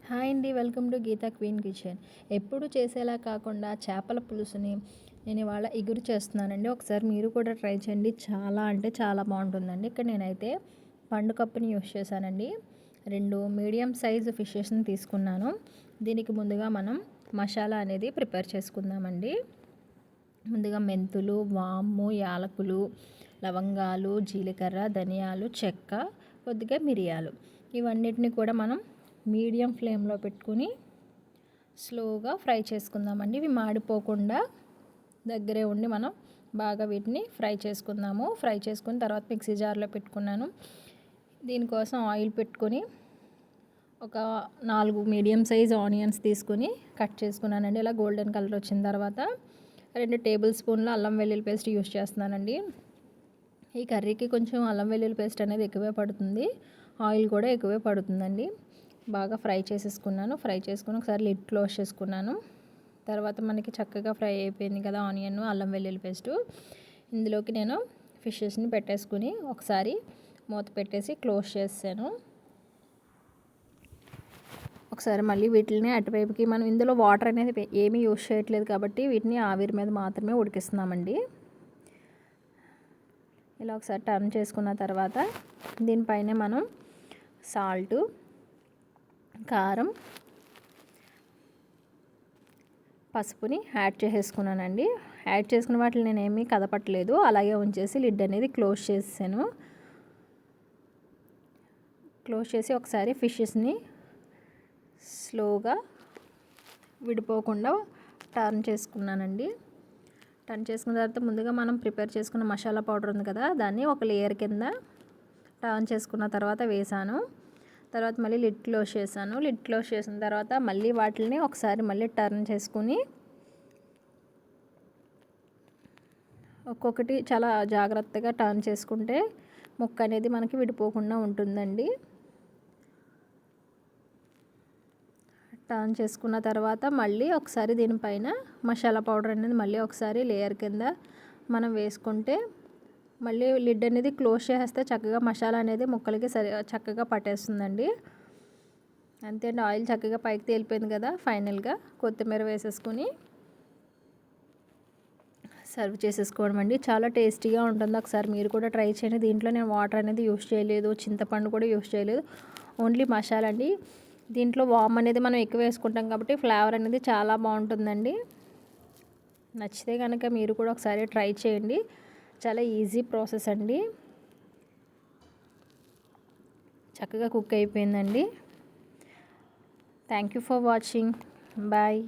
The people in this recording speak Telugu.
హాయ్ అండి, welcome to Geetha queen kitchen. ఎప్పుడు చేసేలా కాకుండా చేపల పులుసుని నేను ఇవాళ ఇగురు చేస్తున్నానండి. ఒకసారి మీరు కూడా ట్రై చేయండి. చాలా అంటే చాలా బాగుంటుందండి. ఇక్కడ నేనైతే పండు కప్పుని యూస్ చేశానండి. 2 మీడియం సైజు ఫిషెస్ని తీసుకున్నాను. దీనికి ముందుగా మనం మసాలా అనేది ప్రిపేర్ చేసుకుందామండి. ముందుగా మెంతులు, వాము, యాలకులు, లవంగాలు, జీలకర్ర, ధనియాలు, చెక్క, కొద్దిగా మిరియాలు, ఇవన్నిటిని కూడా మనం మీడియం ఫ్లేమ్లో పెట్టుకుని స్లోగా ఫ్రై చేసుకుందామండి. ఇవి మాడిపోకుండా దగ్గరే ఉండి మనం బాగా వీటిని ఫ్రై చేసుకుందాము. ఫ్రై చేసుకున్న తర్వాత మిక్సీ జార్లో పెట్టుకున్నాను. దీనికోసం ఆయిల్ పెట్టుకొని ఒక 4 మీడియం సైజ్ ఆనియన్స్ తీసుకొని కట్ చేసుకున్నానండి. ఇలా గోల్డెన్ కలర్ వచ్చిన తర్వాత 2 టేబుల్ స్పూన్ల అల్లం వెల్లుల్లి పేస్ట్ యూస్ చేస్తున్నానండి. ఈ కర్రీకి కొంచెం అల్లం వెల్లుల్లి పేస్ట్ అనేది ఎక్కువే పడుతుంది, ఆయిల్ కూడా ఎక్కువే పడుతుందండి. బాగా ఫ్రై చేసేసుకున్నాను. ఫ్రై చేసుకుని ఒకసారి లిడ్ క్లోజ్ చేసుకున్నాను. తర్వాత మనకి చక్కగా ఫ్రై అయిపోయింది కదా ఆనియన్, అల్లం వెల్లుల్లి పేస్టు. ఇందులోకి నేను ఫిషెస్ని పెట్టేసుకుని ఒకసారి మూత పెట్టేసి క్లోజ్ చేసాను. ఒకసారి మళ్ళీ వీటిని అటువైపుకి మనం ఇందులో వాటర్ అనేది ఏమీ యూస్ చేయట్లేదు కాబట్టి వీటిని ఆవిరి మీద మాత్రమే ఉడికిస్తున్నామండి. ఇలా ఒకసారి టర్న్ చేసుకున్న తర్వాత దీనిపైన మనం సాల్టు, కారం, పసుపుని యాడ్ చేసేసుకున్నానండి. యాడ్ చేసుకున్న వాటిని నేనేమీ కదపట్లేదు, అలాగే ఉంచేసి లిడ్ అనేది క్లోజ్ చేసాను. క్లోజ్ చేసి ఒకసారి ఫిషెస్ని స్లోగా విడిపోకుండా టర్న్ చేసుకున్నానండి. టర్న్ చేసుకున్న తర్వాత ముందుగా మనం ప్రిపేర్ చేసుకున్న మసాలా పౌడర్ ఉంది కదా, దాన్ని ఒక లేయర్ కింద టర్న్ చేసుకున్న తర్వాత వేసాను. తర్వాత మళ్ళీ లిడ్ క్లోజ్ చేశాను. లిడ్ క్లోజ్ చేసిన తర్వాత మళ్ళీ వాటిని ఒకసారి మళ్ళీ టర్న్ చేసుకుని ఒక్కొక్కటి చాలా జాగ్రత్తగా టర్న్ చేసుకుంటే ముక్క అనేది మనకి విడిపోకుండా ఉంటుందండి. టర్న్ చేసుకున్న తర్వాత మళ్ళీ ఒకసారి దీనిపైన మసాలా పౌడర్ అనేది మళ్ళీ ఒకసారి లేయర్ కింద మనం వేసుకుంటే మళ్ళీ లిడ్ అనేది క్లోజ్ చేస్తే చక్కగా మసాలా అనేది ముక్కలకి చక్కగా పట్టేస్తుందండి. అంతే అండి. ఆయిల్ చక్కగా పైకి తేలిపోయింది కదా. ఫైనల్గా కొత్తిమీర వేసేసుకుని సర్వ్ చేసేసుకోవడం అండి. చాలా టేస్టీగా ఉంటుంది. ఒకసారి మీరు కూడా ట్రై చేయండి. దీంట్లో నేను వాటర్ అనేది యూస్ చేయలేదు, చింతపండు కూడా యూస్ చేయలేదు, ఓన్లీ మసాలా అండి. దీంట్లో వామ్ అనేది మనం ఎక్కువ వేసుకుంటాం కాబట్టి ఫ్లేవర్ అనేది చాలా బాగుంటుందండి. నచ్చితే కనుక మీరు కూడా ఒకసారి ట్రై చేయండి. చాలా ఈజీ ప్రాసెస్ అండి. చక్కగా కుక్ అయిపోయిందండి. Thank you for watching. Bye.